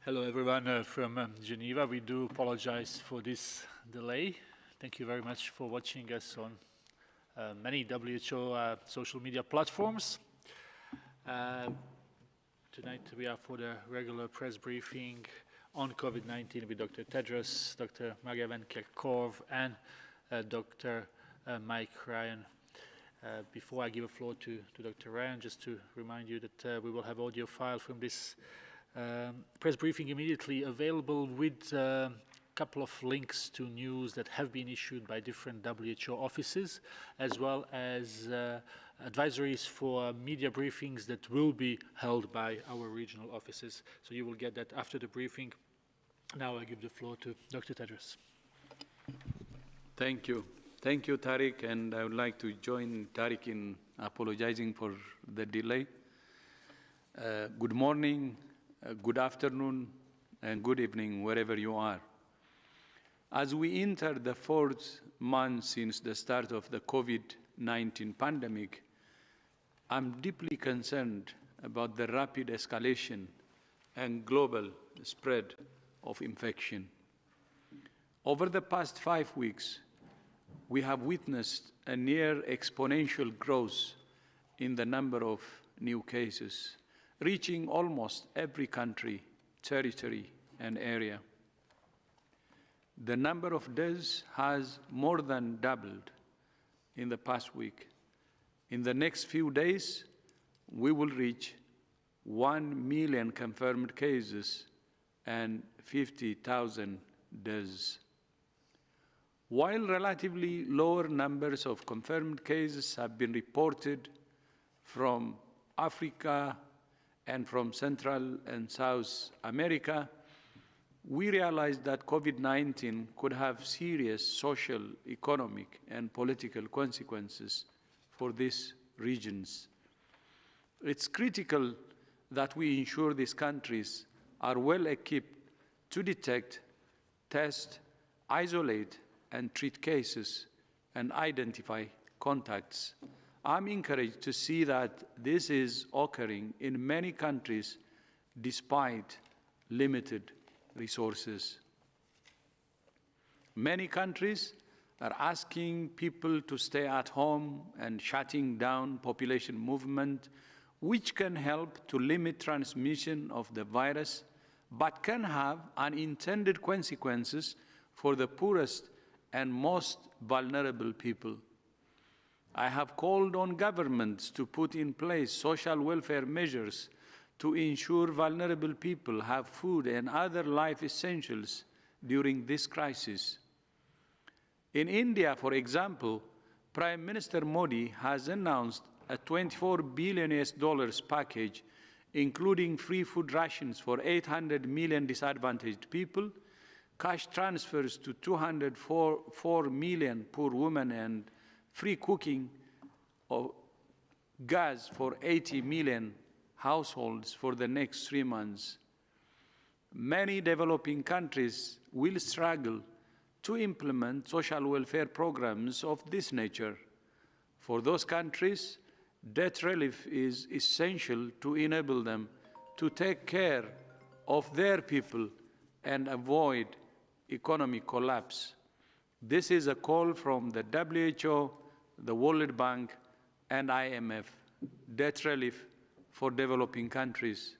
Hello everyone from Geneva. We do apologize for this delay. Thank you very much for watching us on many WHO social media platforms. Tonight we are for the regular press briefing on COVID-19 with Dr. Tedros, Dr. Maria Van Kerkhove and Dr. Mike Ryan. Before I give the floor to Dr. Ryan, just to remind you that we will have audio file from this press briefing immediately available with a couple of links to news that have been issued by different WHO offices, as well as advisories for media briefings that will be held by our regional offices. So you will get that after the briefing. Now I give the floor to Dr. Tedros. Thank you. Thank you, Tariq, and I would like to join Tariq in apologizing for the delay. Good morning, good afternoon, and good evening, wherever you are. As we enter the fourth month since the start of the COVID-19 pandemic, I'm deeply concerned about the rapid escalation and global spread of infection. Over the past 5 weeks, we have witnessed a near exponential growth in the number of new cases, reaching almost every country, territory, and area. The number of deaths has more than doubled in the past week. In the next few days, we will reach 1 million confirmed cases and 50,000 deaths. While relatively lower numbers of confirmed cases have been reported from Africa and from Central and South America, we realized that COVID-19 could have serious social, economic, and political consequences for these regions. It's critical that we ensure these countries are well equipped to detect, test, isolate, and treat cases and identify contacts. I'm encouraged to see that this is occurring in many countries despite limited resources. Many countries are asking people to stay at home and shutting down population movement, which can help to limit transmission of the virus, but can have unintended consequences for the poorest and most vulnerable people. I have called on governments to put in place social welfare measures to ensure vulnerable people have food and other life essentials during this crisis. In India, for example, Prime Minister Modi has announced a $24 billion package, including free food rations for 800 million disadvantaged people, cash transfers to 204 million poor women, and free cooking of gas for 80 million households for the next 3 months. Many developing countries will struggle to implement social welfare programs of this nature. For those countries, debt relief is essential to enable them to take care of their people and avoid economic collapse. This is a call from the WHO, the World Bank, and IMF, debt relief for developing countries.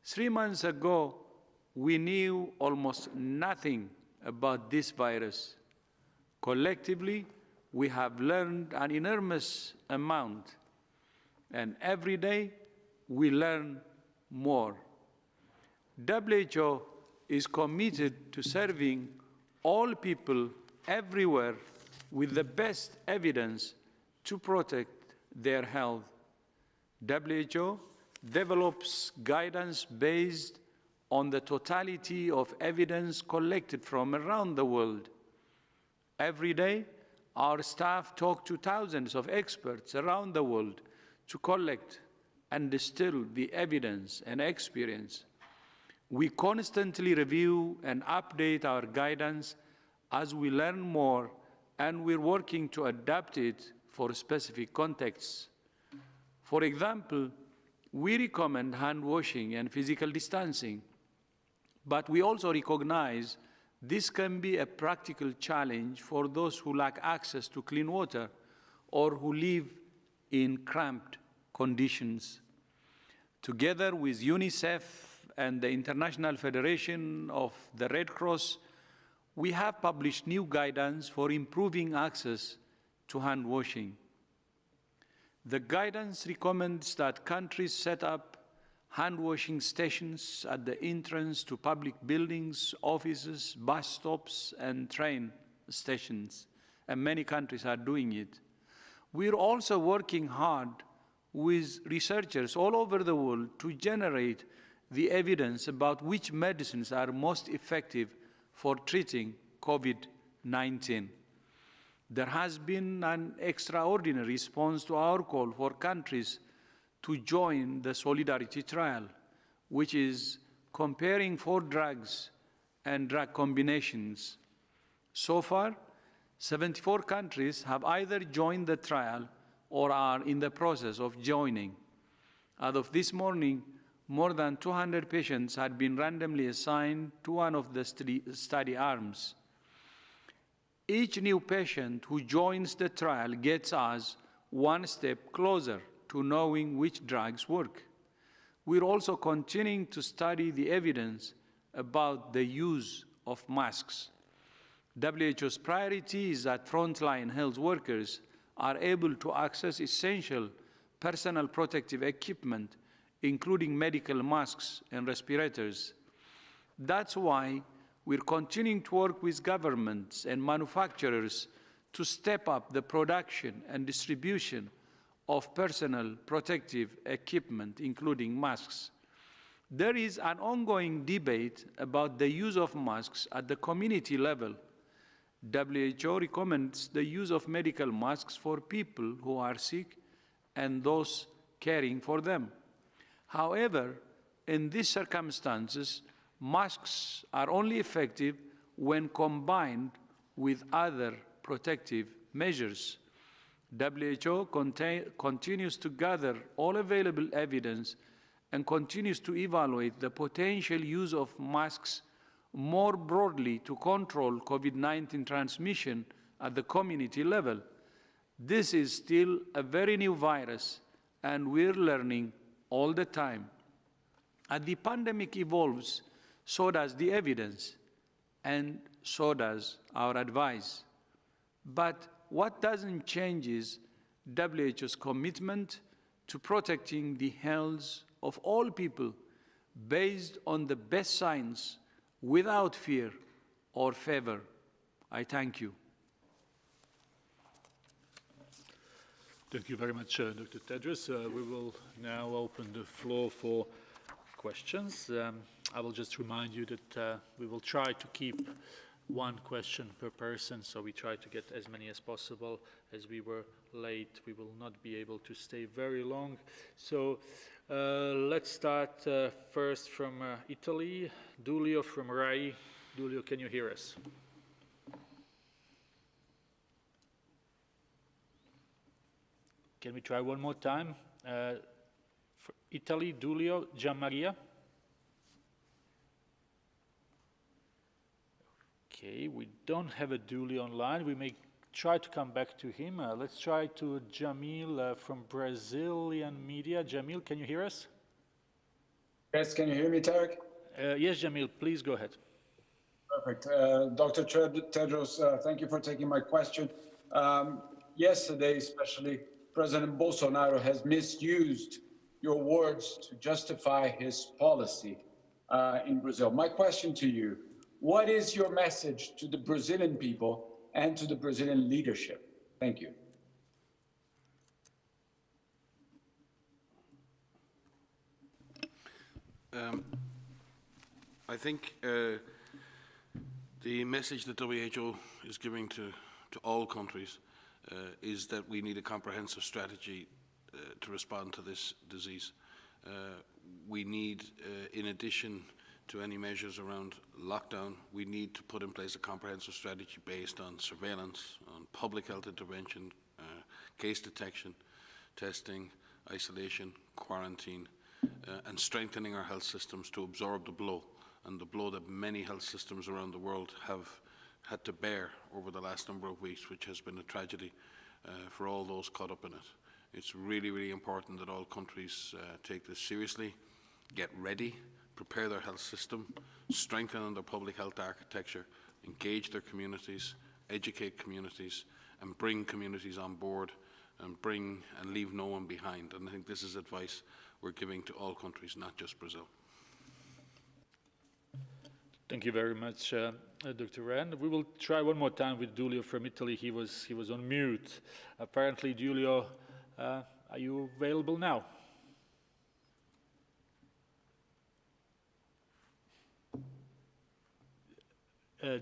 3 months ago, we knew almost nothing about this virus. Collectively, we have learned an enormous amount, and every day we learn more. WHO is committed to serving all people everywhere with the best evidence to protect their health. WHO develops guidance based on the totality of evidence collected from around the world. Every day, our staff talk to thousands of experts around the world to collect and distill the evidence and experience. We constantly review and update our guidance as we learn more, and we're working to adapt it for specific contexts. For example, we recommend hand washing and physical distancing. But we also recognize this can be a practical challenge for those who lack access to clean water or who live in cramped conditions. Together with UNICEF and the International Federation of the Red Cross, we have published new guidance for improving access to hand washing. The guidance recommends that countries set up hand washing stations at the entrance to public buildings, offices, bus stops, and train stations, and many countries are doing it. We're also working hard with researchers all over the world to generate the evidence about which medicines are most effective for treating COVID-19. There has been an extraordinary response to our call for countries to join the Solidarity Trial, which is comparing 4 drugs and drug combinations. So far, 74 countries have either joined the trial or are in the process of joining. As of this morning, more than 200 patients had been randomly assigned to one of the study arms. Each new patient who joins the trial gets us one step closer to knowing which drugs work. We're also continuing to study the evidence about the use of masks. WHO's priority is that frontline health workers are able to access essential personal protective equipment, including medical masks and respirators. That's why we're continuing to work with governments and manufacturers to step up the production and distribution of personal protective equipment, including masks. There is an ongoing debate about the use of masks at the community level. WHO recommends the use of medical masks for people who are sick and those caring for them. However, in these circumstances, masks are only effective when combined with other protective measures. WHO continues to gather all available evidence and continues to evaluate the potential use of masks more broadly to control COVID-19 transmission at the community level. This is still a very new virus, and we're learning all the time. As the pandemic evolves, so does the evidence, and so does our advice. But what doesn't change is WHO's commitment to protecting the health of all people based on the best science, without fear or favor. I thank you. Thank you very much, Dr. Tedros. We will now open the floor for questions. I will just remind you that we will try to keep one question per person, so we try to get as many as possible. As we were late, we will not be able to stay very long. So let's start first from Italy. Giulio from Rai. Giulio, can you hear us? Can we try one more time? For Italy, Giulio, Gianmaria. Okay, we don't have a Giulio online. We may try to come back to him. Let's try to Jamil from Brazilian media. Jamil, can you hear us? Yes, can you hear me, Tarek? Yes, Jamil, please go ahead. Perfect. Dr. Tedros, thank you for taking my question. Yesterday, especially, President Bolsonaro has misused your words to justify his policy in Brazil. My question to you, what is your message to the Brazilian people and to the Brazilian leadership? Thank you. I think the message that WHO is giving to all countries is that we need a comprehensive strategy to respond to this disease. We need, in addition to any measures around lockdown, we need to put in place a comprehensive strategy based on surveillance, on public health intervention, case detection, testing, isolation, quarantine, and strengthening our health systems to absorb the blow and the blow that many health systems around the world have had to bear over the last number of weeks, which has been a tragedy for all those caught up in it. It's really, really important that all countries take this seriously, get ready, prepare their health system, strengthen their public health architecture, engage their communities, educate communities, and bring communities on board, and leave no one behind. And I think this is advice we're giving to all countries, not just Brazil. Thank you very much, Dr. Rand. We will try one more time with Giulio from Italy. He was on mute. Apparently, Giulio, are you available now?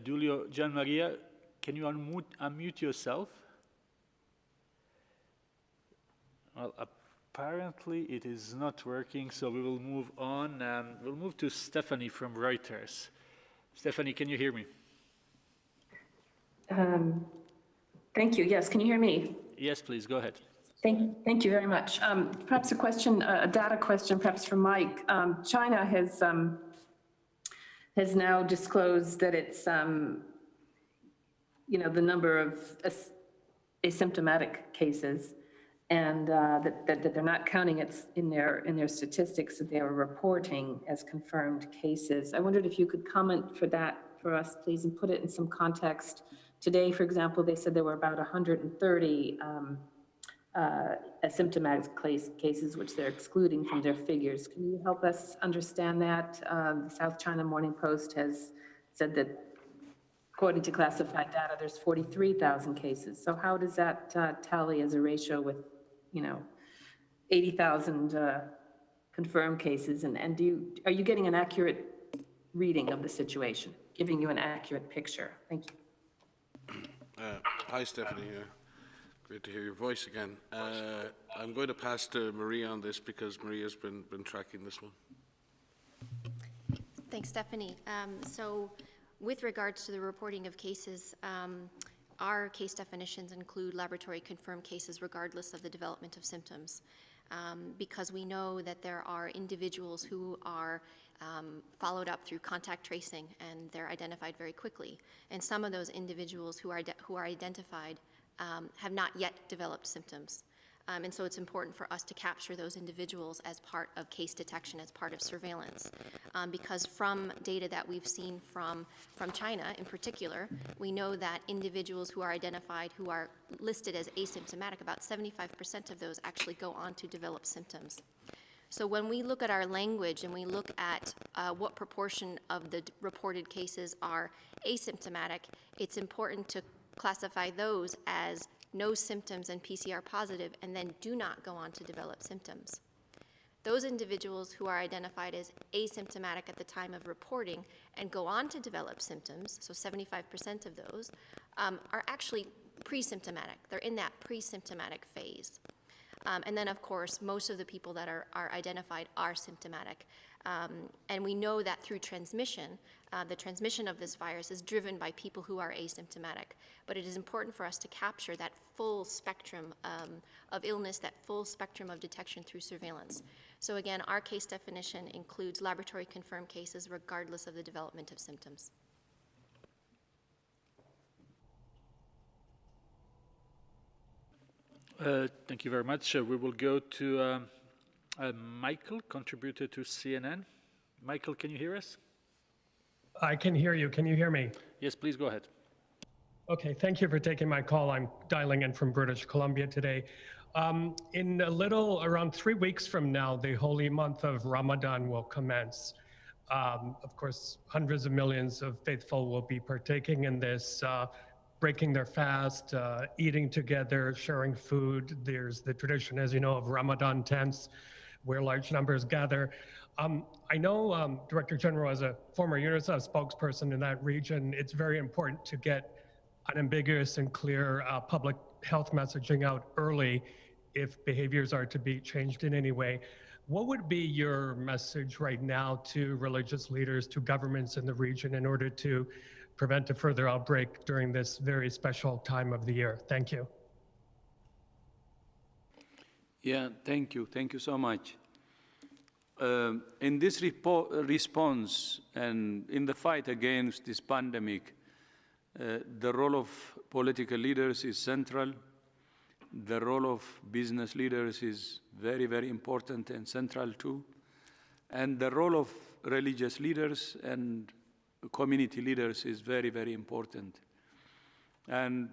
Giulio, Gian Maria, can you unmute yourself? Well, apparently it is not working, so we will move on. We'll move to Stephanie from Reuters. Stephanie, can you hear me? Thank you. Yes, can you hear me? Yes, please, go ahead. Thank you very much. Perhaps a question, a data question, perhaps for Mike. China has now disclosed that it's, the number of asymptomatic cases, and that they're not counting it in their statistics that they are reporting as confirmed cases. I wondered if you could comment for us, please, and put it in some context. Today, for example, they said there were about 130 asymptomatic cases, which they're excluding from their figures. Can you help us understand that? The South China Morning Post has said that, according to classified data, there's 43,000 cases. So how does that tally as a ratio with, 80,000 confirmed cases? And are you getting an accurate reading of the situation, giving you an accurate picture? Thank you. Hi, Stephanie. Great to hear your voice again. I'm going to pass to Maria on this because Maria's been tracking this one. Thanks, Stephanie. So with regards to the reporting of cases, our case definitions include laboratory confirmed cases regardless of the development of symptoms, because we know that there are individuals who are followed up through contact tracing, and they're identified very quickly. And some of those individuals who are identified have not yet developed symptoms. And so it's important for us to capture those individuals as part of case detection, as part of surveillance. Because from data that we've seen from China in particular, we know that individuals who are identified, who are listed as asymptomatic, about 75% of those actually go on to develop symptoms. So when we look at our language and we look at what proportion of the reported cases are asymptomatic, it's important to classify those as no symptoms and PCR positive, and then do not go on to develop symptoms. Those individuals who are identified as asymptomatic at the time of reporting and go on to develop symptoms, so 75% of those, are actually pre-symptomatic. They're in that pre-symptomatic phase. And then, of course, most of the people that are identified are symptomatic. And we know that through transmission, the transmission of this virus is driven by people who are asymptomatic. But it is important for us to capture that full spectrum of illness, that full spectrum of detection through surveillance. So again, our case definition includes laboratory confirmed cases regardless of the development of symptoms. Thank you very much. We will go to Michael, contributor to CNN. Michael, can you hear us? I can hear you. Can you hear me? Yes, please go ahead. Okay, thank you for taking my call. I'm dialing in from British Columbia today. In around 3 weeks from now, the holy month of Ramadan will commence. Of course, hundreds of millions of faithful will be partaking in this, breaking their fast, eating together, sharing food. There's the tradition, as you know, of Ramadan tents, where large numbers gather. I know, Director General, as a former UNICEF spokesperson in that region, it's very important to get unambiguous and clear public health messaging out early if behaviors are to be changed in any way. What would be your message right now to religious leaders, to governments in the region in order to prevent a further outbreak during this very special time of the year? Thank you. Yeah, thank you. Thank you so much. in this response and in the fight against this pandemic, the role of political leaders is central. The role of business leaders is very, very important and central too. And the role of religious leaders and community leaders is very, very important. And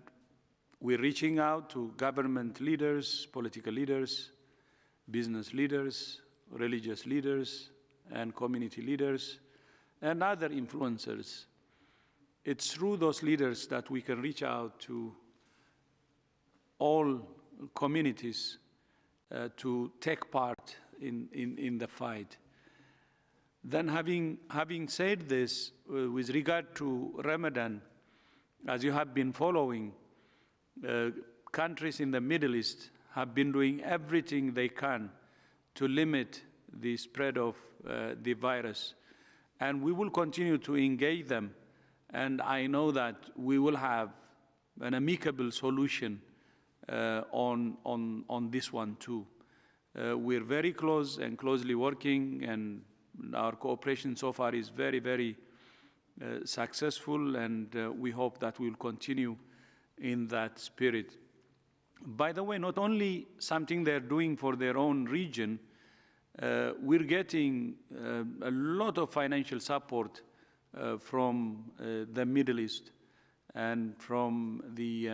we're reaching out to government leaders, political leaders, business leaders, religious leaders, and community leaders, and other influencers. It's through those leaders that we can reach out to all communities to take part in the fight. Then having said this, with regard to Ramadan, as you have been following, countries in the Middle East have been doing everything they can to limit the spread of the virus. And we will continue to engage them. And I know that we will have an amicable solution on this one too. We're very close and closely working, and our cooperation so far is very, very successful, and we hope that we'll continue in that spirit. By the way, not only something they're doing for their own region, we're getting a lot of financial support from the Middle East and from the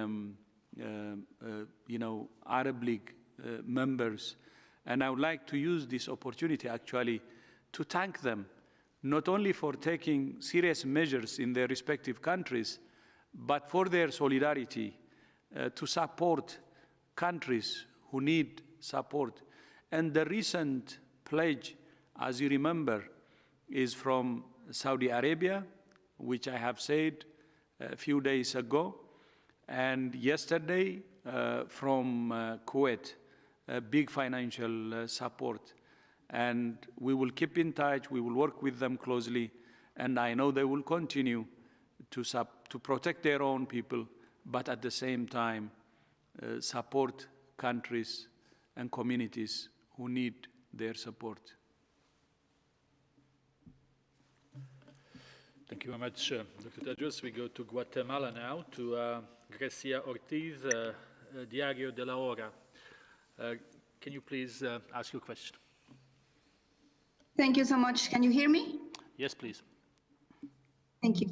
Arab League members. And I would like to use this opportunity actually to thank them, not only for taking serious measures in their respective countries, but for their solidarity to support countries who need support. And the recent pledge, as you remember, is from Saudi Arabia, which I have said a few days ago, and yesterday from Kuwait, big financial support. And we will keep in touch, we will work with them closely, and I know they will continue to protect their own people, but at the same time support countries and communities who need their support. Thank you very much, Dr. Tedros. We go to Guatemala now, to Grecia Ortiz, Diario de la Hora. Can you please ask your question? Thank you so much. Can you hear me? Yes, please. Thank you.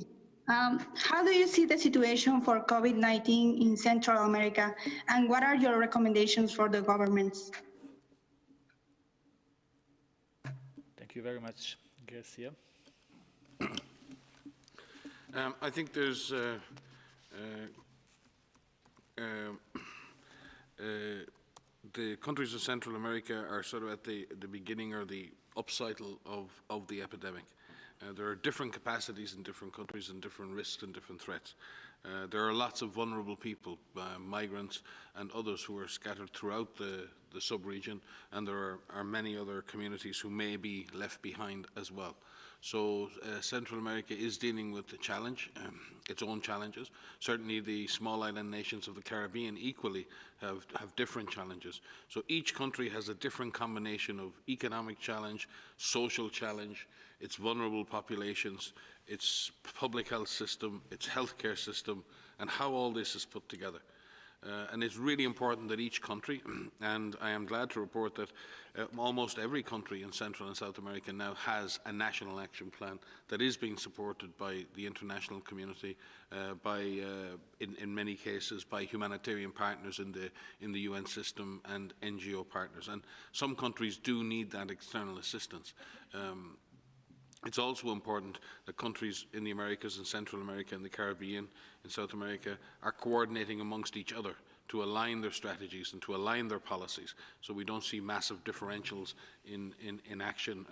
How do you see the situation for COVID-19 in Central America, and what are your recommendations for the governments? Thank you very much, Grecia. I think there's the countries of Central America are sort of at the beginning or the upcycle of the epidemic. There are different capacities in different countries and different risks and different threats. There are lots of vulnerable people, migrants and others who are scattered throughout the sub-region, and there are many other communities who may be left behind as well. So Central America is dealing with the challenge, its own challenges. Certainly the small island nations of the Caribbean equally have different challenges. So each country has a different combination of economic challenge, social challenge, its vulnerable populations, its public health system, its healthcare system, and how all this is put together. And it's really important that each country, and I am glad to report that almost every country in Central and South America now has a national action plan that is being supported by the international community, in many cases by humanitarian partners in the UN system and NGO partners. And some countries do need that external assistance. It's also important that countries in the Americas and Central America and the Caribbean and South America are coordinating amongst each other to align their strategies and to align their policies, so we don't see massive differentials in action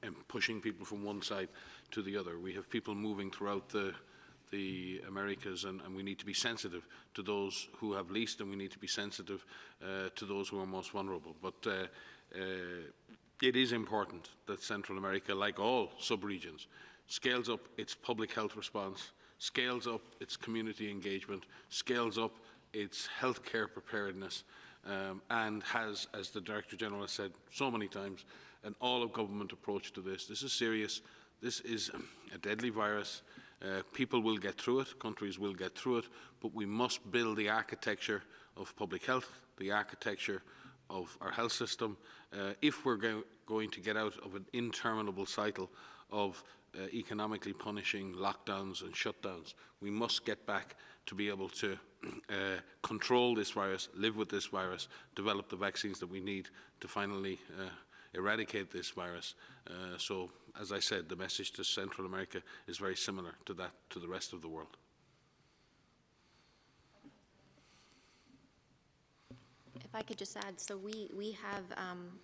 and pushing people from one side to the other. We have people moving throughout the Americas, and we need to be sensitive to those who have least, and we need to be sensitive to those who are most vulnerable. But it is important that Central America, like all sub-regions, scales up its public health response, scales up its community engagement, scales up its healthcare preparedness, and has, as the Director General has said so many times, an all-of-government approach to this. This is serious. This is a deadly virus. People will get through it, countries will get through it, but we must build the architecture of public health, the architecture of our health system, if we're going to get out of an interminable cycle of economically punishing lockdowns and shutdowns. We must get back to be able to control this virus, live with this virus, develop the vaccines that we need to finally eradicate this virus. So, as I said, the message to Central America is very similar to that to the rest of the world. If I could just add, so we have,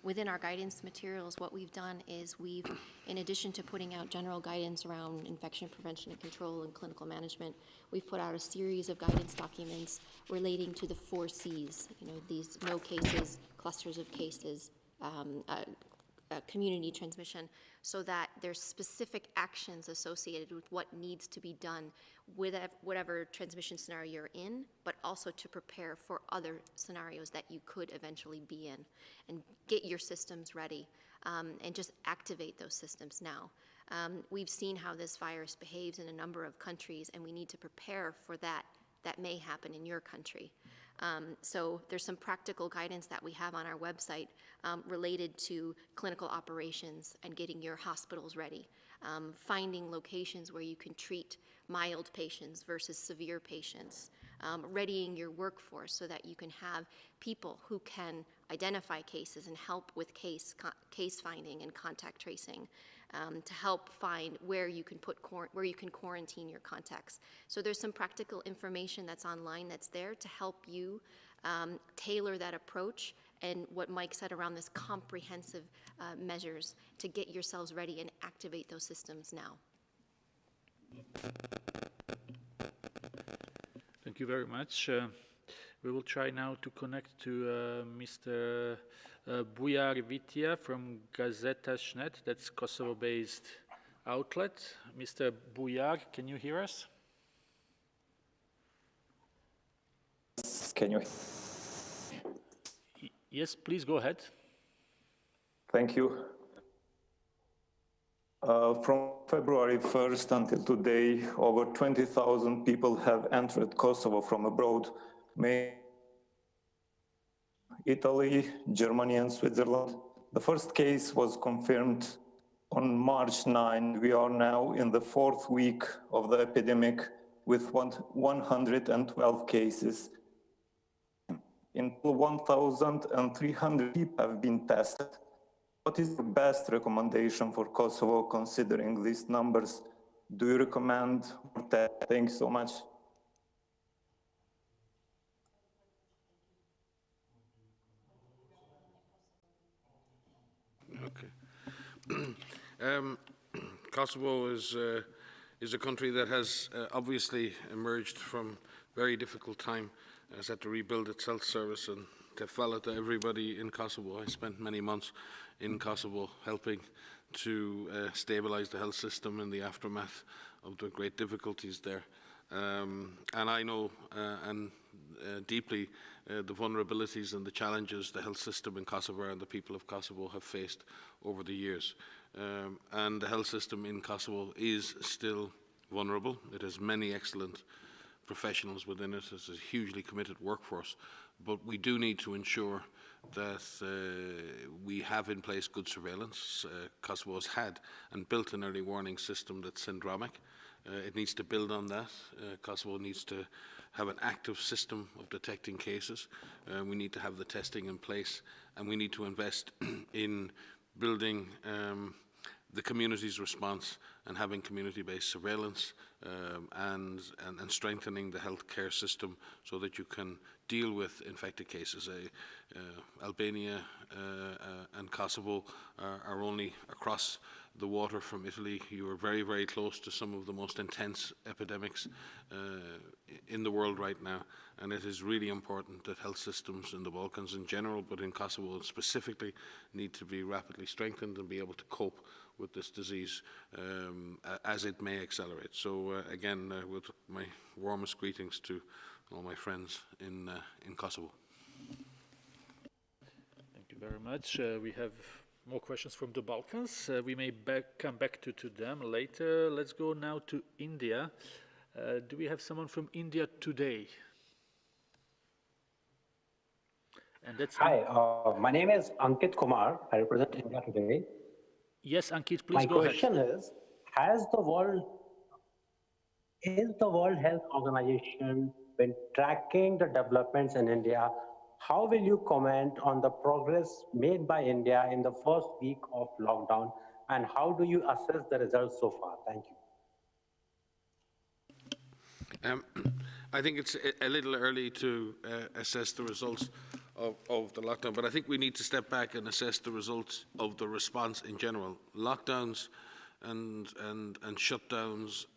within our guidance materials, what we've done is we've, in addition to putting out general guidance around infection prevention and control and clinical management, we've put out a series of guidance documents relating to the 4 Cs, you know, these no cases, clusters of cases, community transmission, so that there's specific actions associated with what needs to be done with whatever transmission scenario you're in, but also to prepare for other scenarios that you could eventually be in, and get your systems ready, and just activate those systems now. We've seen how this virus behaves in a number of countries, and we need to prepare for that. That may happen in your country. So there's some practical guidance that we have on our website related to clinical operations and getting your hospitals ready, finding locations where you can treat mild patients versus severe patients, readying your workforce so that you can have people who can identify cases and help with case finding and contact tracing, to help find where you can quarantine your contacts. So there's some practical information that's online that's there to help you tailor that approach and what Mike said around this comprehensive measures to get yourselves ready and activate those systems now. Thank you very much. We will try now to connect to Mr. Bujar Vitya from Gazeta Šnet, that's Kosovo-based outlet. Mr. Bujar, can you hear us? Can you? Yes, please go ahead. Thank you. From February 1st until today, over 20,000 people have entered Kosovo from abroad, mainly Italy, Germany, and Switzerland. The first case was confirmed on March 9. We are now in the 4th week of the epidemic with 112 cases. In 1,300 people have been tested. What is the best recommendation for Kosovo considering these numbers? Do you recommend more tests? Thanks so much. Okay. Kosovo is a country that has obviously emerged from very difficult time, has had to rebuild its health service, and to follow to everybody in Kosovo. I spent many months in Kosovo helping to stabilize the health system in the aftermath of the great difficulties there. And I know deeply the vulnerabilities and the challenges the health system in Kosovo and the people of Kosovo have faced over the years. And the health system in Kosovo is still vulnerable. It has many excellent professionals within it. It's a hugely committed workforce. But we do need to ensure that we have in place good surveillance. Kosovo has had and built an early warning system that's syndromic. It needs to build on that. Kosovo needs to have an active system of detecting cases. We need to have the testing in place, and we need to invest in building the community's response and having community-based surveillance and strengthening the healthcare system so that you can deal with infected cases. Albania and Kosovo are only across the water from Italy. You are very, very close to some of the most intense epidemics in the world right now, and it is really important that health systems in the Balkans in general, but in Kosovo specifically, need to be rapidly strengthened and be able to cope with this disease as it may accelerate. So again, with my warmest greetings to all my friends in Kosovo. very much. We have more questions from the Balkans. We may come back to them later. Let's go now to India. Do we have someone from India today? And that's Hi, my name is Ankit Kumar. I represent India today. Yes, Ankit, please My go ahead. question is the World Health Organization been tracking the developments in India? How will you comment on the progress made by India in the first week of lockdown, and how do you assess the results so far? Thank you. I think it's a little early to assess the results of the lockdown, but I think we need to step back and assess the results of the response in general. Lockdowns and shutdowns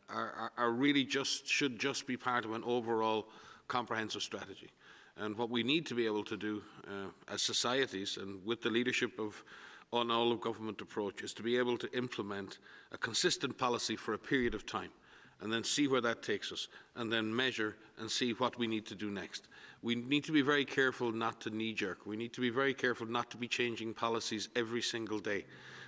are really should just be part of an overall comprehensive strategy. And what we need to be able to do as societies and with the leadership of an all-of-government approach is to be able to implement a consistent policy for a period of time, and then see where that takes us, and then measure and see what we need to do next. We need to be very careful not to knee-jerk. We need to be very careful not to be changing policies every single day,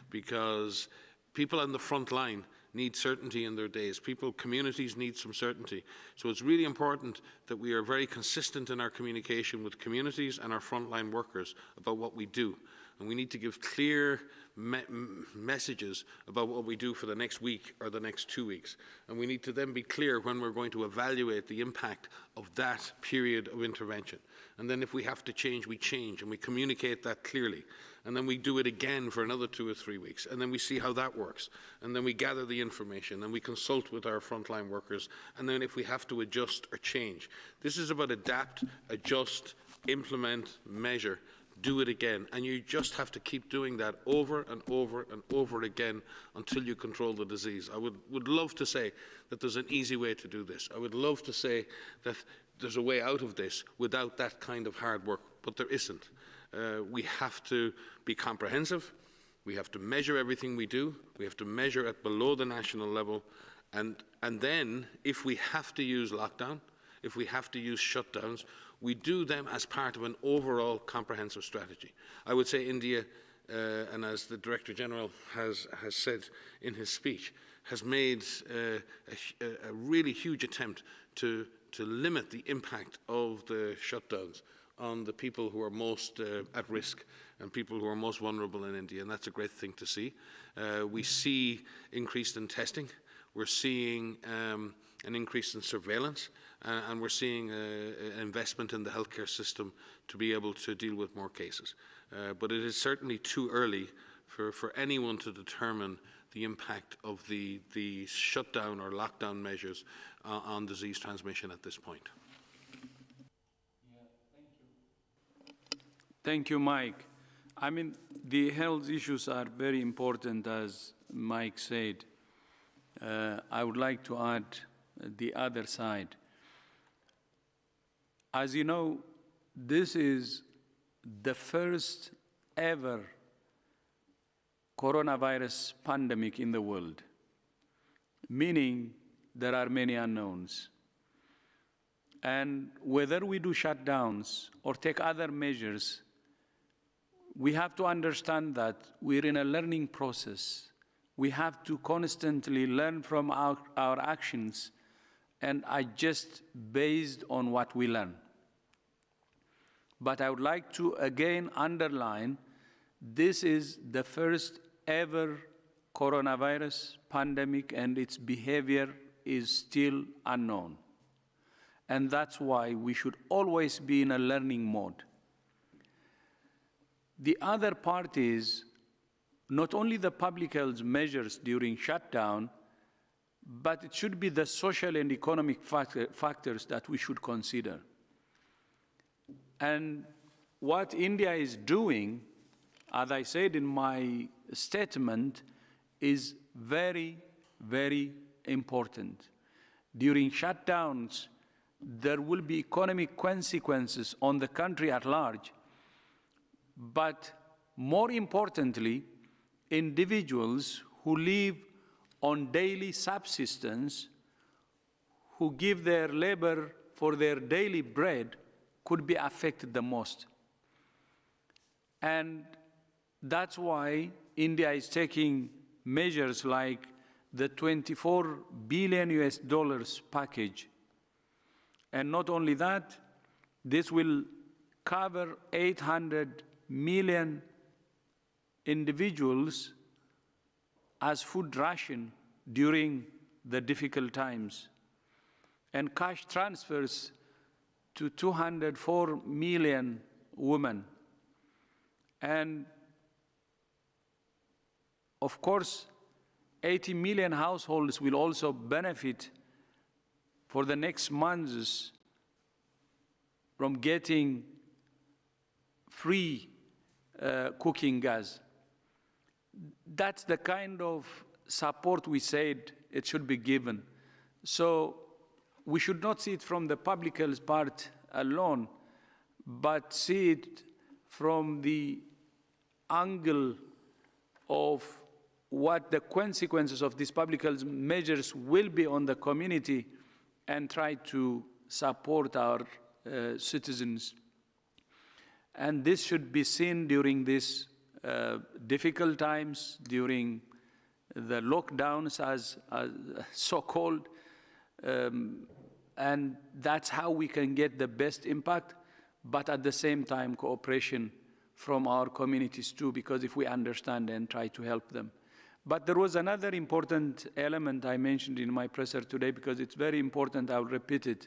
because people on the front line need certainty in their days. Communities need some certainty. So it's really important that we are very consistent in our communication with communities and our frontline workers about what we do. And we need to give clear messages about what we do for the next week or the next 2 weeks. And we need to then be clear when we're going to evaluate the impact of that period of intervention. And then if we have to change, we change, and we communicate that clearly. And then we do it again for another 2 or 3 weeks, and then we see how that works. And then we gather the information, and we consult with our frontline workers, and then if we have to adjust or change. This is about adapt, adjust, implement, measure, do it again. And you just have to keep doing that over and over and over again until you control the disease. I would love to say that there's an easy way to do this. I would love to say that there's a way out of this without that kind of hard work, but there isn't. We have to be comprehensive. We have to measure everything we do. We have to measure at below the national level. And then, if we have to use lockdown, if we have to use shutdowns, we do them as part of an overall comprehensive strategy. I would say India, and as the Director General has said in his speech, has made a really huge attempt to limit the impact of the shutdowns on the people who are most at risk and people who are most vulnerable in India, and that's a great thing to see. We see increase in testing. We're seeing an increase in surveillance, and we're seeing an investment in the healthcare system to be able to deal with more cases. But it is certainly too early for anyone to determine the impact of the shutdown or lockdown measures on disease transmission at this point. Thank you, Mike. I mean, the health issues are very important, as Mike said. I would like to add the other side. As you know, this is the first ever coronavirus pandemic in the world, meaning there are many unknowns. And whether we do shutdowns or take other measures, we have to understand that we're in a learning process. We have to constantly learn from our actions and adjust based on what we learn. But I would like to again underline, this is the first ever coronavirus pandemic, and its behavior is still unknown. And that's why we should always be in a learning mode. The other part is not only the public health measures during shutdown, but it should be the social and economic factors that we should consider. And what India is doing, as I said in my statement, is very, very important. During shutdowns, there will be economic consequences on the country at large, but more importantly, individuals who live on daily subsistence, who give their labor for their daily bread, could be affected the most. And that's why India is taking measures like the $24 billion US package. And not only that, this will cover 800 million individuals as food ration during the difficult times, and cash transfers to 204 million women. And of course, 80 million households will also benefit for the next months from getting free cooking gas. That's the kind of support we said it should be given. So we should not see it from the public health part alone, but see it from the angle of what the consequences of these public health measures will be on the community, and try to support our citizens. And this should be seen during these difficult times, during the lockdowns as so-called, and that's how we can get the best impact, but at the same time cooperation from our communities too, because if we understand and try to help them. But there was another important element I mentioned in my presser today, because it's very important, I'll repeat it.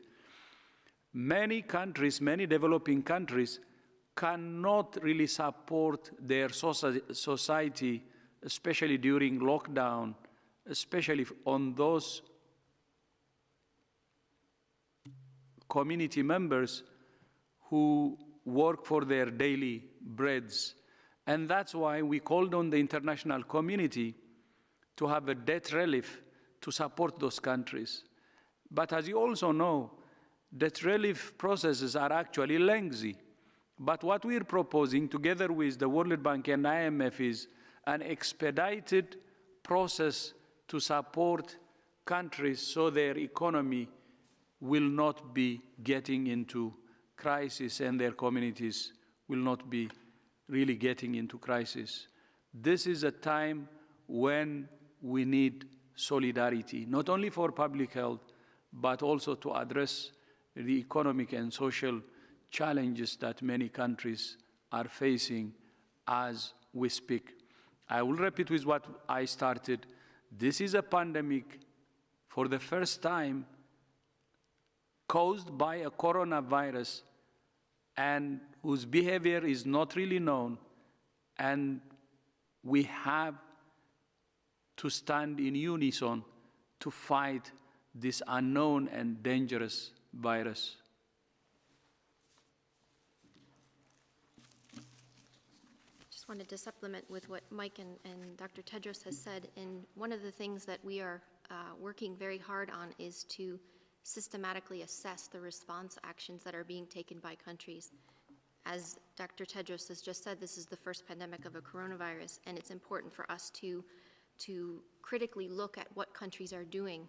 Many countries, many developing countries, cannot really support their society, especially during lockdown, especially on those community members who work for their daily breads. And that's why we called on the international community to have a debt relief to support those countries. But as you also know, debt relief processes are actually lengthy. But what we're proposing together with the World Bank and IMF is an expedited process to support countries so their economy will not be getting into crisis and their communities will not be really getting into crisis. This is a time when we need solidarity, not only for public health, but also to address the economic and social challenges that many countries are facing as we speak. I will repeat with what I started. This is a pandemic for the first time caused by a coronavirus and whose behavior is not really known, and we have to stand in unison to fight this unknown and dangerous virus. Just wanted to supplement with what Mike and Dr. Tedros has said, and one of the things that we are working very hard on is to systematically assess the response actions that are being taken by countries. As Dr. Tedros has just said, this is the first pandemic of a coronavirus, and it's important for us to critically look at what countries are doing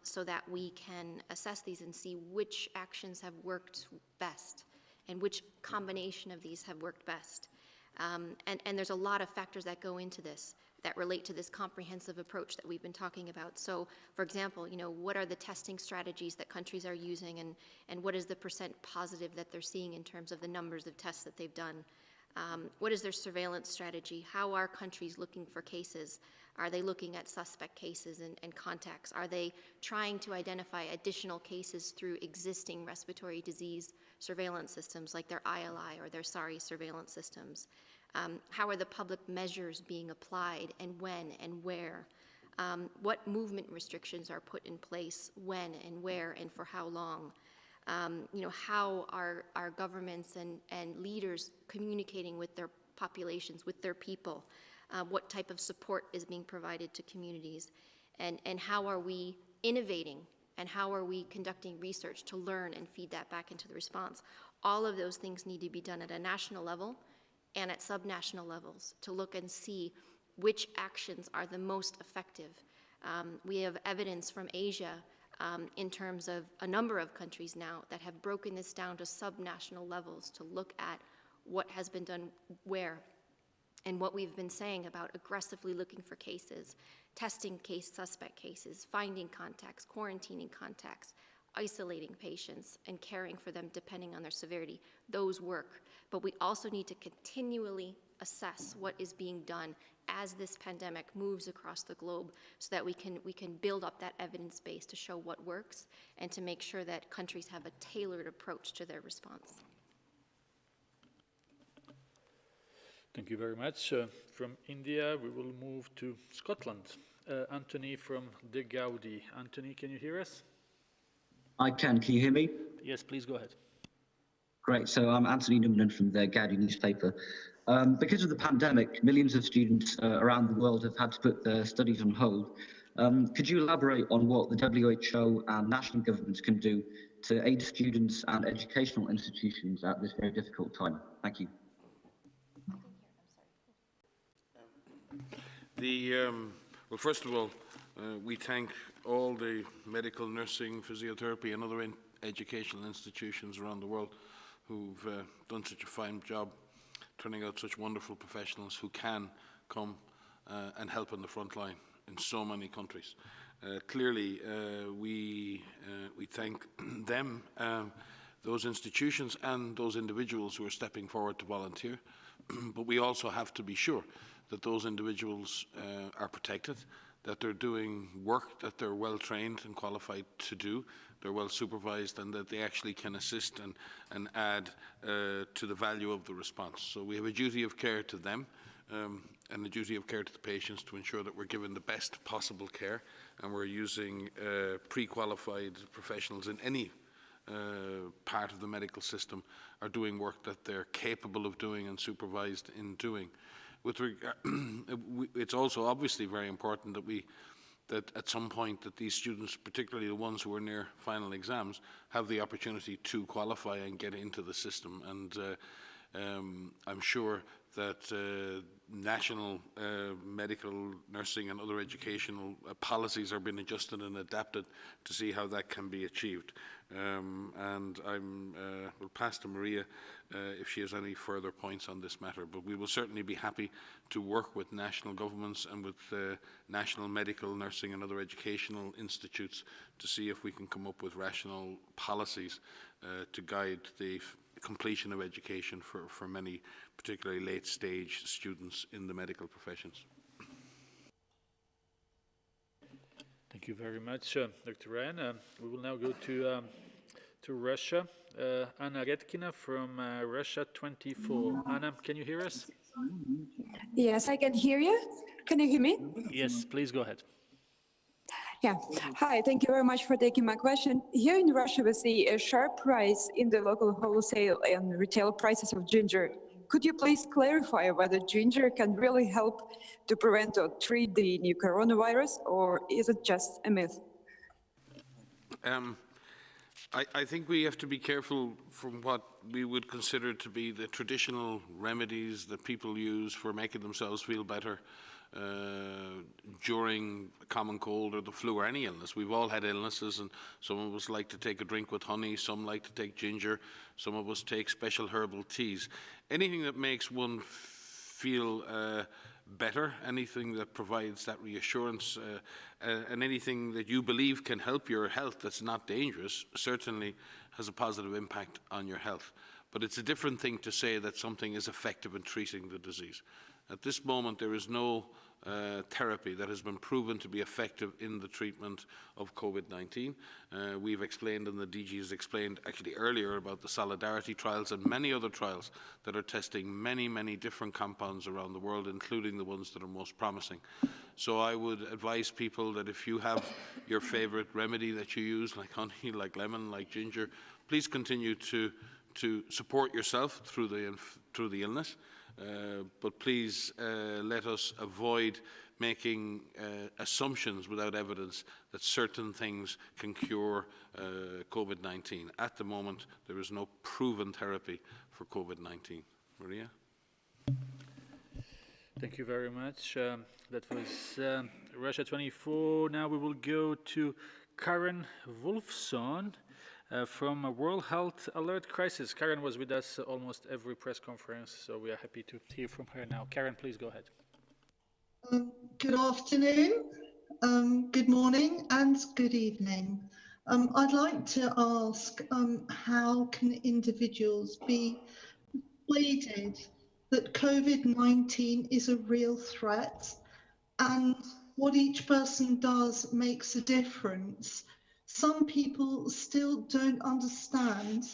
so that we can assess these and see which actions have worked best and which combination of these have worked best. And there's a lot of factors that go into this that relate to this comprehensive approach that we've been talking about. So, for example, what are the testing strategies that countries are using, and what is the percent positive that they're seeing in terms of the numbers of tests that they've done? What is their surveillance strategy? How are countries looking for cases? Are they looking at suspect cases and contacts? Are they trying to identify additional cases through existing respiratory disease surveillance systems like their ILI or their SARI surveillance systems? How are the public measures being applied, and when and where? What movement restrictions are put in place, when and where and for how long? How are our governments and leaders communicating with their populations, with their people? What type of support is being provided to communities? And how are we innovating, and how are we conducting research to learn and feed that back into the response? All of those things need to be done at a national level and at subnational levels to look and see which actions are the most effective. We have evidence from Asia in terms of a number of countries now that have broken this down to subnational levels to look at what has been done where. And what we've been saying about aggressively looking for cases, testing suspect cases, finding contacts, quarantining contacts, isolating patients, and caring for them depending on their severity, those work. But we also need to continually assess what is being done as this pandemic moves across the globe so that we can build up that evidence base to show what works and to make sure that countries have a tailored approach to their response. Thank you very much. From India, we will move to Scotland. Anthony from the Gaudi. Anthony, can you hear us? I can. Can you hear me? Yes, please go ahead. Great. So I'm Anthony Newman from the Gaudi newspaper. Because of the pandemic, millions of students around the world have had to put their studies on hold. Could you elaborate on what the WHO and national governments can do to aid students and educational institutions at this very difficult time? Thank you. Well, first of all, we thank all the medical, nursing, physiotherapy and other educational institutions around the world who've done such a fine job turning out such wonderful professionals who can come and help on the front line in so many countries. Clearly, we thank them, those institutions and those individuals who are stepping forward to volunteer, but we also have to be sure that those individuals are protected, that they're doing work that they're well trained and qualified to do, they're well supervised, and that they actually can assist and add to the value of the response. So we have a duty of care to them and a duty of care to the patients to ensure that we're given the best possible care and we're using pre-qualified professionals in any part of the medical system are doing work that they're capable of doing and supervised in doing. It's also obviously very important that at some point that these students, particularly the ones who are near final exams, have the opportunity to qualify and get into the system. And I'm sure that national medical, nursing and other educational policies are being adjusted and adapted to see how that can be achieved. And will pass to Maria if she has any further points on this matter. But we will certainly be happy to work with national governments and with national medical, nursing and other educational institutes to see if we can come up with rational policies to guide the completion of education for many, particularly late-stage students in the medical professions. Thank you very much, Dr. Ryan. We will now go to Russia. Anna Redkina from Russia 24. Anna, can you hear us? Yes, I can hear you. Can you hear me? Yes, please go ahead. Yeah. Hi, thank you very much for taking my question. Here in Russia, we see a sharp rise in the local wholesale and retail prices of ginger. Could you please clarify whether ginger can really help to prevent or treat the new coronavirus, or is it just a myth? I think we have to be careful from what we would consider to be the traditional remedies that people use for making themselves feel better during a common cold or the flu or any illness. We've all had illnesses, and some of us like to take a drink with honey, some like to take ginger, some of us take special herbal teas. Anything that makes one feel better, anything that provides that reassurance, and anything that you believe can help your health that's not dangerous, certainly has a positive impact on your health. But it's a different thing to say that something is effective in treating the disease. At this moment, there is no therapy that has been proven to be effective in the treatment of COVID-19. We've explained, and the DG has explained actually earlier, about the Solidarity trials and many other trials that are testing many, many different compounds around the world, including the ones that are most promising. So I would advise people that if you have your favorite remedy that you use, like honey, like lemon, like ginger, please continue to support yourself through the illness. But please let us avoid making assumptions without evidence that certain things can cure COVID-19. At the moment, there is no proven therapy for COVID-19. Maria? Thank you very much. That was Russia 24. Now we will go to Karen Wolfson From a World Health Alert Crisis, Karen was with us almost every press conference, so we are happy to hear from her now. Karen, please go ahead. Good afternoon, good morning, and good evening. I'd like to ask how can individuals be persuaded that COVID-19 is a real threat and what each person does makes a difference? Some people still don't understand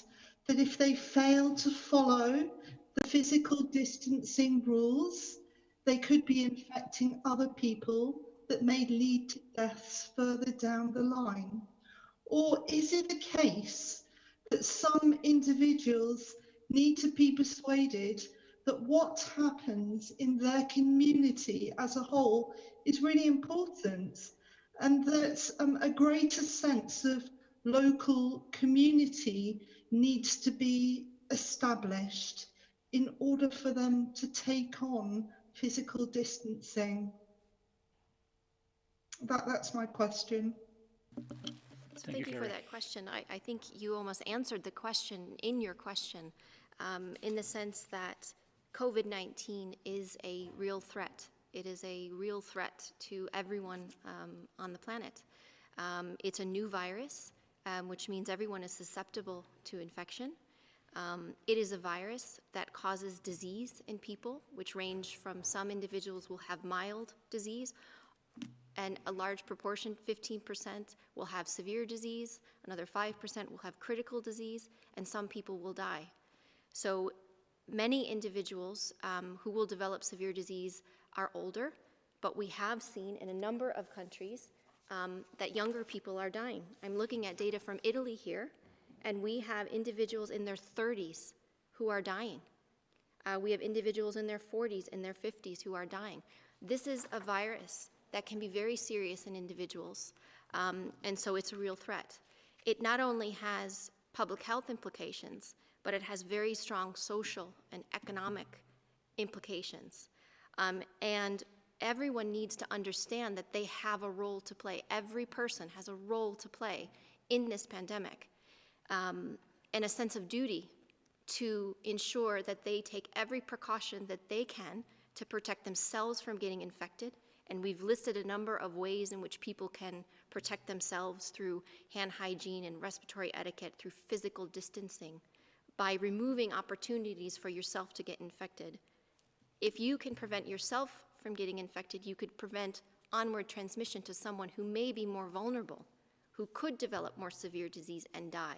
that if they fail to follow the physical distancing rules, they could be infecting other people that may lead to deaths further down the line. Or is it the case that some individuals need to be persuaded that what happens in their community as a whole is really important, and that a greater sense of local community needs to be established in order for them to take on physical distancing? That's my question. So thank you for that question. I think you almost answered the question in your question, in the sense that COVID-19 is a real threat. It is a real threat to everyone on the planet. It's a new virus, which means everyone is susceptible to infection. It is a virus that causes disease in people, which range from some individuals will have mild disease, and a large proportion, 15%, will have severe disease, another 5% will have critical disease, and some people will die. So many individuals who will develop severe disease are older, but we have seen in a number of countries that younger people are dying. I'm looking at data from Italy here, and we have individuals in their 30s who are dying. We have individuals in their 40s, in their 50s who are dying. This is a virus that can be very serious in individuals, and so it's a real threat. It not only has public health implications, but it has very strong social and economic implications. And everyone needs to understand that they have a role to play. Every person has a role to play in this pandemic, and a sense of duty to ensure that they take every precaution that they can to protect themselves from getting infected. And we've listed a number of ways in which people can protect themselves through hand hygiene and respiratory etiquette, through physical distancing, by removing opportunities for yourself to get infected. If you can prevent yourself from getting infected, you could prevent onward transmission to someone who may be more vulnerable, who could develop more severe disease and die.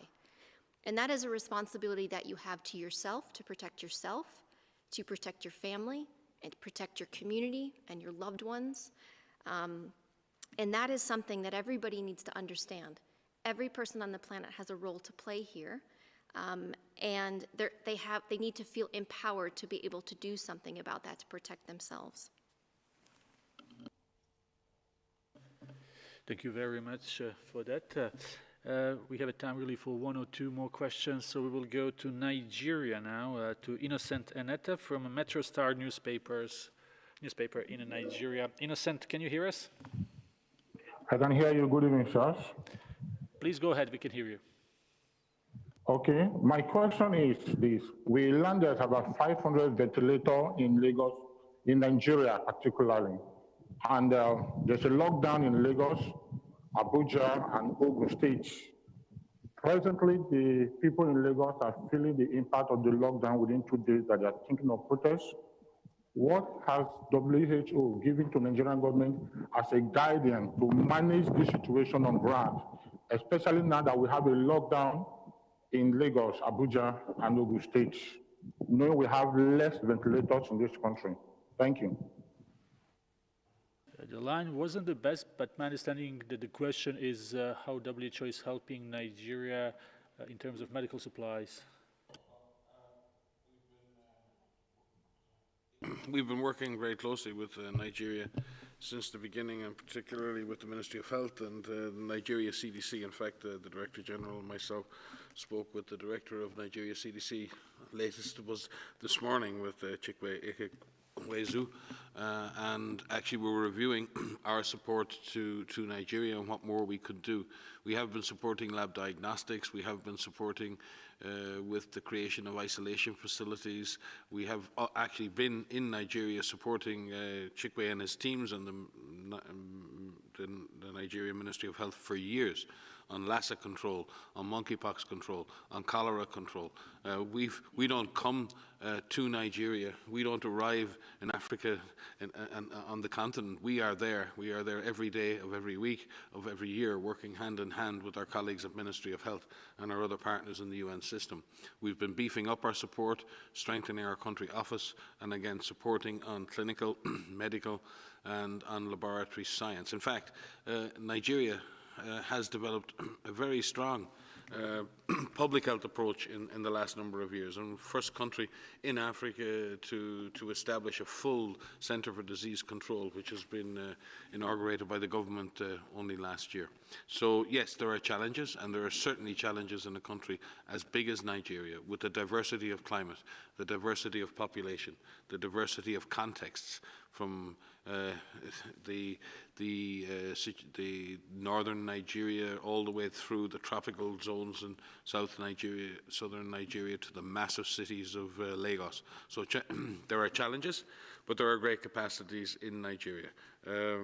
And that is a responsibility that you have to yourself, to protect your family, and protect your community and your loved ones. And that is something that everybody needs to understand. Every person on the planet has a role to play here, and they need to feel empowered to be able to do something about that, to protect themselves. Thank you very much for that. We have a time really for one or two more questions, so we will go to Nigeria now, to Innocent Eneta from Metro Star newspaper in Nigeria. Innocent, can you hear us? I can hear you. Good evening, sir. Please go ahead, we can hear you. Okay, my question is this. We learned there's about 500 ventilators in Lagos, in Nigeria particularly. And there's a lockdown in Lagos, Abuja, and Ogun states. Presently, the people in Lagos are feeling the impact of the lockdown within 2 days that they are thinking of protests. What has WHO given to Nigerian government as a guidance to manage this situation on ground, especially now that we have a lockdown in Lagos, Abuja, and Ogun states, knowing we have less ventilators in this country? Thank you. The line wasn't the best, but my understanding that the question is how WHO is helping Nigeria in terms of medical supplies. We've been working very closely with Nigeria since the beginning, and particularly with the Ministry of Health and the Nigeria CDC. In fact, the Director General and myself spoke with the Director of Nigeria CDC. Latest was this morning with Chikwe Ike Wezu, and actually we're reviewing our support to Nigeria and what more we could do. We have been supporting lab diagnostics, we have been supporting with the creation of isolation facilities. We have actually been in Nigeria supporting Chikwe and his teams and the Nigerian Ministry of Health for years on Lassa control, on monkeypox control, on cholera control. We don't come to Nigeria. We don't arrive in Africa and on the continent. We are there. We are there every day of every week of every year, working hand in hand with our colleagues at Ministry of Health and our other partners in the UN system. We've been beefing up our support, strengthening our country office, and again supporting on clinical, medical, and on laboratory science. In fact, Nigeria has developed a very strong public health approach in the last number of years, and first country in Africa to establish a full Centre for Disease Control, which has been inaugurated by the government only last year. So yes, there are challenges, and there are certainly challenges in a country as big as Nigeria, with the diversity of climate, the diversity of population, the diversity of contexts, from the northern Nigeria all the way through the tropical zones in southern Nigeria to the massive cities of Lagos. So there are challenges, but there are great capacities in Nigeria.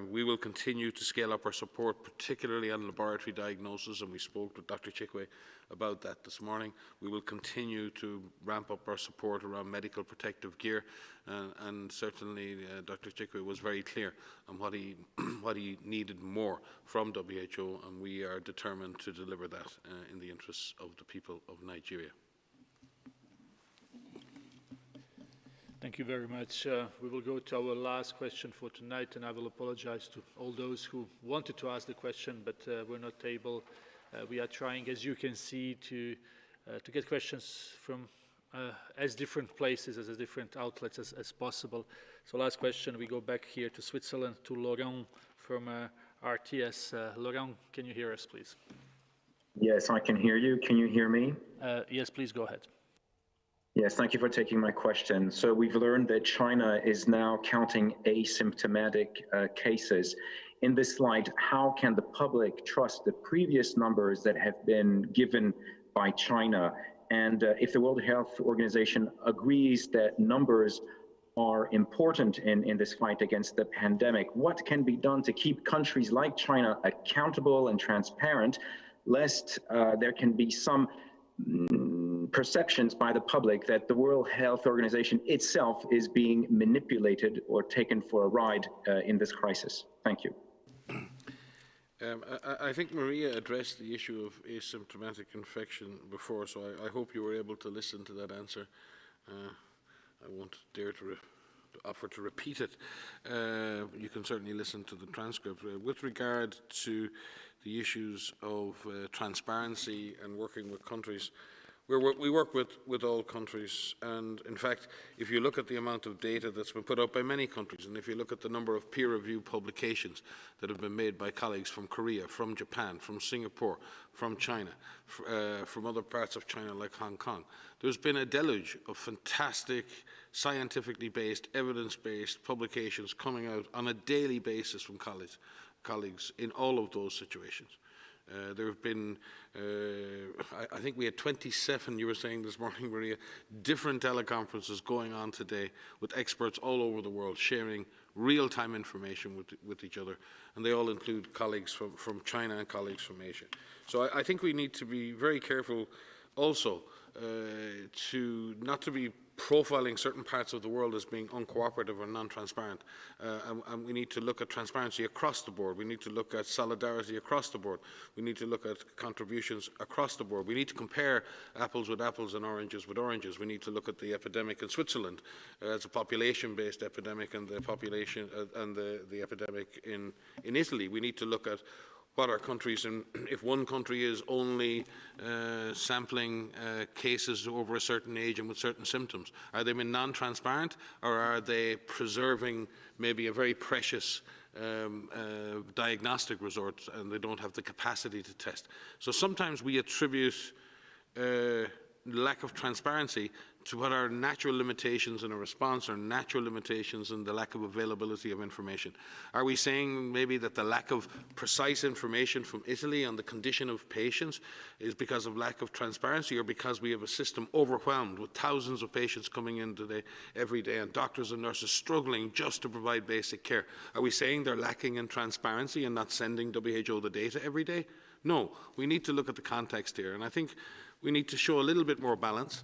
We will continue to scale up our support, particularly on laboratory diagnosis, and we spoke with Dr. Chikwe about that this morning. We will continue to ramp up our support around medical protective gear, and certainly Dr. Chikwe was very clear on what he needed more from WHO, and we are determined to deliver that in the interests of the people of Nigeria. Thank you very much. We will go to our last question for tonight, and I will apologize to all those who wanted to ask the question, but were not able. We are trying, as you can see, to get questions from as different places, as different outlets as possible. So last question, we go back here to Switzerland, to Laurent from RTS. Laurent, can you hear us, please? Yes, I can hear you. Can you hear me? Yes, please go ahead. Yes, thank you for taking my question. So we've learned that China is now counting asymptomatic cases. In this light, how can the public trust the previous numbers that have been given by China? And if the World Health Organization agrees that numbers are important in this fight against the pandemic, what can be done to keep countries like China accountable and transparent, lest there can be some perceptions by the public that the World Health Organization itself is being manipulated or taken for a ride in this crisis? Thank you. I think Maria addressed the issue of asymptomatic infection before, so I hope you were able to listen to that answer. I won't dare to offer to repeat it. You can certainly listen to the transcript. With regard to the issues of transparency and working with countries, we work with all countries, and in fact, if you look at the amount of data that's been put out by many countries, and if you look at the number of peer-reviewed publications that have been made by colleagues from Korea, from Japan, from Singapore, from China, from other parts of China like Hong Kong, there's been a deluge of fantastic, scientifically based, evidence-based publications coming out on a daily basis from colleagues in all of those situations. There have been, I think we had 27, you were saying this morning, Maria, different teleconferences going on today with experts all over the world sharing real-time information with each other, and they all include colleagues from China and colleagues from Asia. So I think we need to be very careful also not to be profiling certain parts of the world as being uncooperative or non-transparent. And we need to look at transparency across the board. We need to look at solidarity across the board. We need to look at contributions across the board. We need to compare apples with apples and oranges with oranges. We need to look at the epidemic in Switzerland as a population-based epidemic, and the population and the epidemic in Italy. We need to look at what are countries, and if one country is only sampling cases over a certain age and with certain symptoms, are they being non-transparent, or are they preserving maybe a very precious diagnostic resort and they don't have the capacity to test? So sometimes we attribute lack of transparency to what are natural limitations in a response or natural limitations in the lack of availability of information? Are we saying maybe that the lack of precise information from Italy on the condition of patients is because of lack of transparency, or because we have a system overwhelmed with thousands of patients coming in today, every day, and doctors and nurses struggling just to provide basic care? Are we saying they're lacking in transparency and not sending WHO the data every day? No, we need to look at the context here, and I think we need to show a little bit more balance.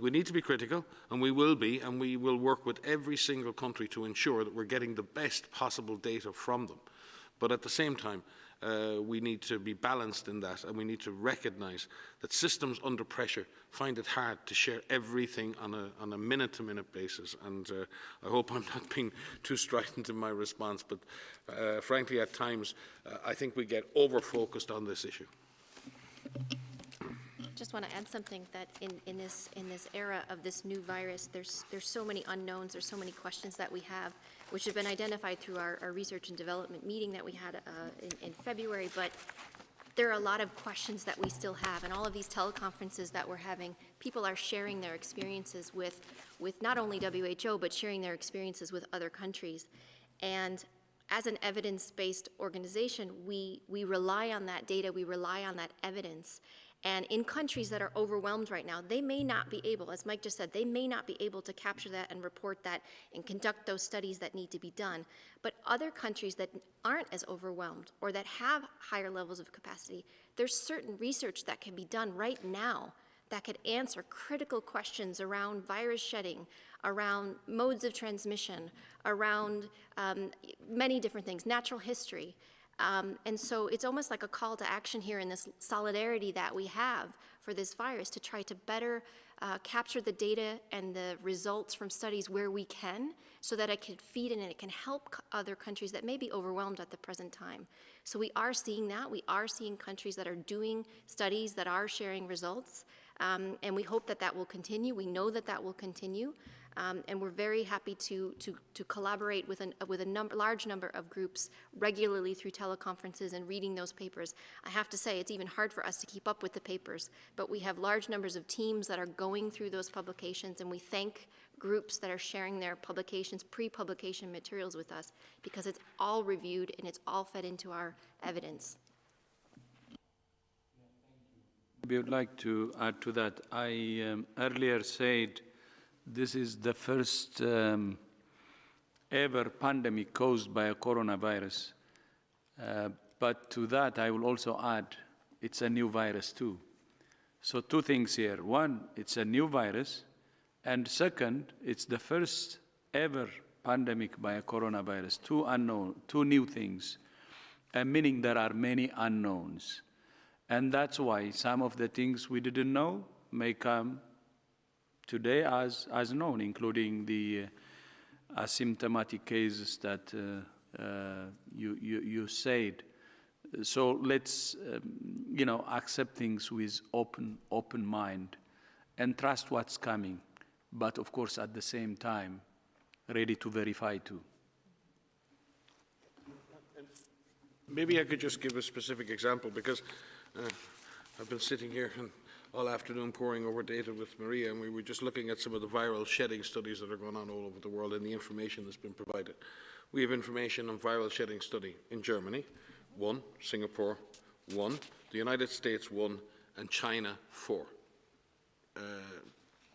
We need to be critical, and we will be, and we will work with every single country to ensure that we're getting the best possible data from them. But at the same time, we need to be balanced in that, and we need to recognise that systems under pressure find it hard to share everything on a minute-to-minute basis. And I hope I'm not being too strident in my response, but frankly, at times, I think we get over-focused on this issue. Just want to add something that in this era of this new virus, there's so many unknowns, there's so many questions that we have, which have been identified through our research and development meeting that we had in February. But there are a lot of questions that we still have, and all of these teleconferences that we're having, people are sharing their experiences with not only WHO, but sharing their experiences with other countries. And as an evidence-based organization, we rely on that data, we rely on that evidence. And in countries that are overwhelmed right now, they may not be able, as Mike just said, they may not be able to capture that and report that and conduct those studies that need to be done. But other countries that aren't as overwhelmed or that have higher levels of capacity, there's certain research that can be done right now that could answer critical questions around virus shedding, around modes of transmission, around many different things, natural history. And so it's almost like a call to action here in this solidarity that we have for this virus to try to better capture the data and the results from studies where we can, so that it can feed in and it can help other countries that may be overwhelmed at the present time. So we are seeing that. We are seeing countries that are doing studies that are sharing results, and we hope that that will continue. We know that that will continue. And we're very happy to collaborate with a large number of groups regularly through teleconferences and reading those papers. I have to say, it's even hard for us to keep up with the papers, but we have large numbers of teams that are going through those publications, and we thank groups that are sharing their publications, pre-publication materials with us, because it's all reviewed and it's all fed into our evidence. We would like to add to that. I earlier said this is the first ever pandemic caused by a coronavirus. But to that, I will also add, it's a new virus too. So two things here. One, it's a new virus. And second, it's the first ever pandemic by a coronavirus. Two new things, meaning there are many unknowns. And that's why some of the things we didn't know may come today as known, including the asymptomatic cases that you said. So let's accept things with open mind and trust what's coming, but of course at the same time ready to verify too. Maybe I could just give a specific example, because I've been sitting here all afternoon poring over data with Maria, and we were just looking at some of the viral shedding studies that are going on all over the world and the information that's been provided. We have information on viral shedding study in Germany, 1, Singapore, 1, the United States, 1, and China, 4.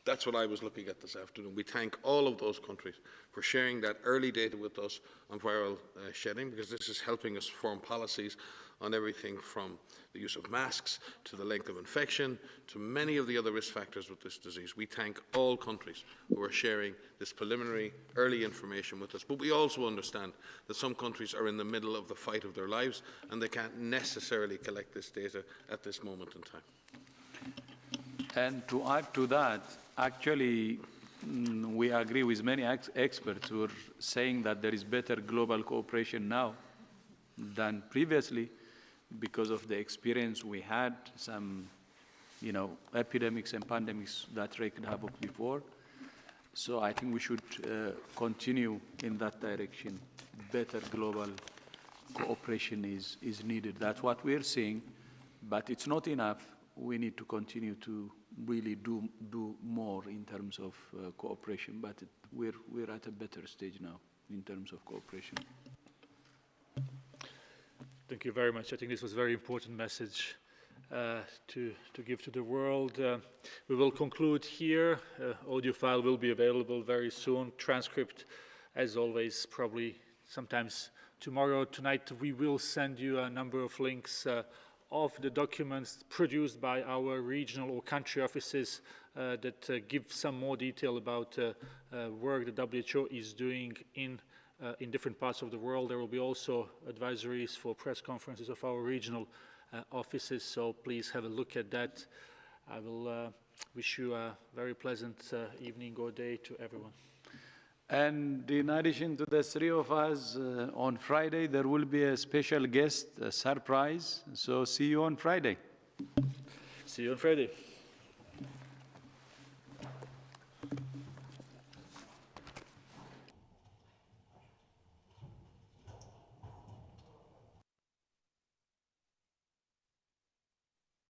That's what I was looking at this afternoon. We thank all of those countries for sharing that early data with us on viral shedding, because this is helping us form policies on everything from the use of masks to the length of infection to many of the other risk factors with this disease. We thank all countries who are sharing this preliminary early information with us. But we also understand that some countries are in the middle of the fight of their lives, and they can't necessarily collect this data at this moment in time. And to add to that, actually, we agree with many experts who are saying that there is better global cooperation now than previously, because of the experience we had, some, epidemics and pandemics that wreaked havoc before. So I think we should continue in that direction. Better global cooperation is needed. That's what we're seeing, but it's not enough. We need to continue to really do more in terms of cooperation, but we're at a better stage now in terms of cooperation. Thank you very much. I think this was a very important message to give to the world. We will conclude here. Audio file will be available very soon. Transcript, as always, probably sometimes tomorrow. Tonight we will send you a number of links of the documents produced by our regional or country offices that give some more detail about work the WHO is doing in different parts of the world. There will be also advisories for press conferences of our regional offices, so please have a look at that. I will wish you a very pleasant evening or day to everyone. And in addition to the three of us, on Friday there will be a special guest, a surprise. So see you on Friday. See you on Friday.